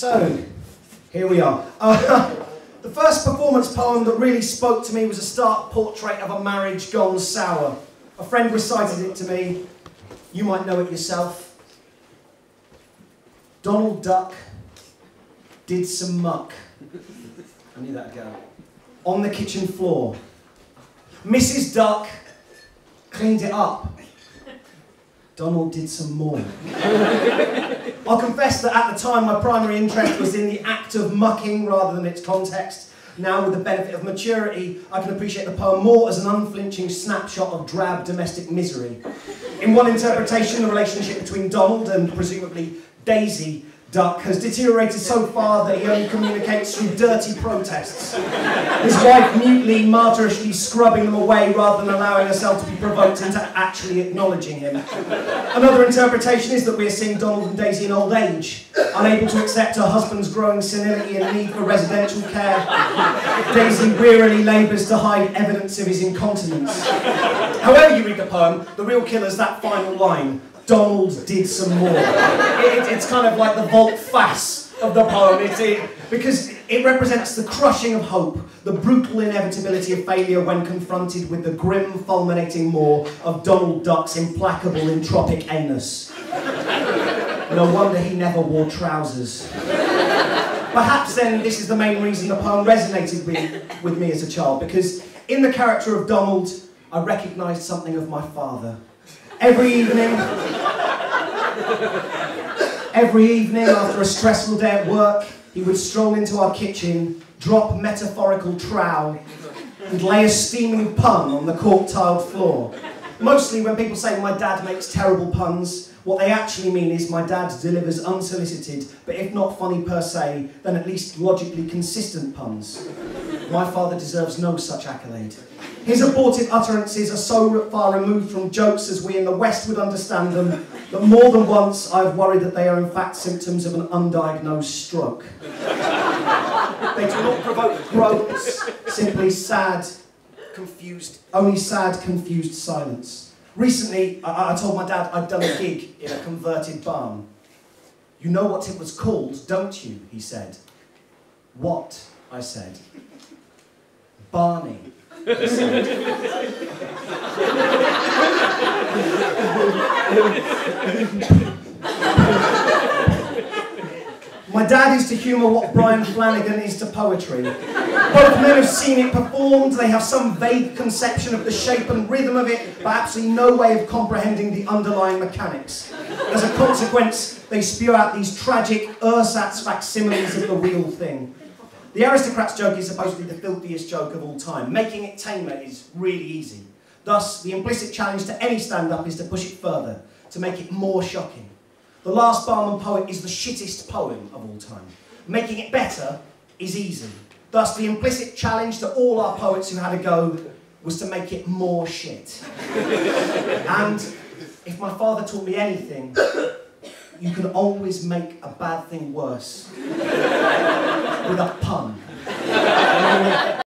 So, here we are. The first performance poem that really spoke to me was a stark portrait of a marriage gone sour. A friend recited it to me. You might know it yourself. Donald Duck did some muck. I knew that'd go. On the kitchen floor. Mrs. Duck cleaned it up. Donald did some more. I'll confess that at the time my primary interest was in the act of mucking rather than its context. Now, with the benefit of maturity, I can appreciate the poem more as an unflinching snapshot of drab domestic misery. In one interpretation, the relationship between Donald and presumably Daisy Duck has deteriorated so far that he only communicates through dirty protests. His wife mutely, martyrishly scrubbing them away rather than allowing herself to be provoked into actually acknowledging him. Another interpretation is that we are seeing Donald and Daisy in old age, unable to accept her husband's growing senility and need for residential care. Daisy wearily labours to hide evidence of his incontinence. However you read the poem, the real killer's that final line. Donald did some more. It's kind of like the volte-face of the poem, because it represents the crushing of hope, the brutal inevitability of failure when confronted with the grim fulminating maw of Donald Duck's implacable entropic anus. No wonder he never wore trousers. Perhaps then this is the main reason the poem resonated with me as a child, because in the character of Donald, I recognised something of my father. Every evening after a stressful day at work, he would stroll into our kitchen, drop metaphorical trowel, and lay a steaming pun on the cork-tiled floor. Mostly when people say my dad makes terrible puns, what they actually mean is my dad delivers unsolicited, but if not funny per se, then at least logically consistent puns. My father deserves no such accolade. His abortive utterances are so far removed from jokes as we in the West would understand them, that more than once I've worried that they are in fact symptoms of an undiagnosed stroke. They do not provoke groans, simply sad, confused, only sad, confused silence. Recently, I told my dad I'd done a gig in a converted barn. You know what it was called, don't you? He said. What? I said. Barney. He said. My dad is to humour what Brian Flanagan is to poetry. Both men have seen it performed, they have some vague conception of the shape and rhythm of it, but absolutely no way of comprehending the underlying mechanics. As a consequence, they spew out these tragic ersatz facsimiles of the real thing. The aristocrat's joke is supposedly the filthiest joke of all time. Making it tamer is really easy. Thus, the implicit challenge to any stand-up is to push it further, to make it more shocking. The Last Barman Poet is the shittest poem of all time. Making it better is easy. Thus, the implicit challenge to all our poets who had a go was to make it more shit. And if my father taught me anything, you can always make a bad thing worse with a pun.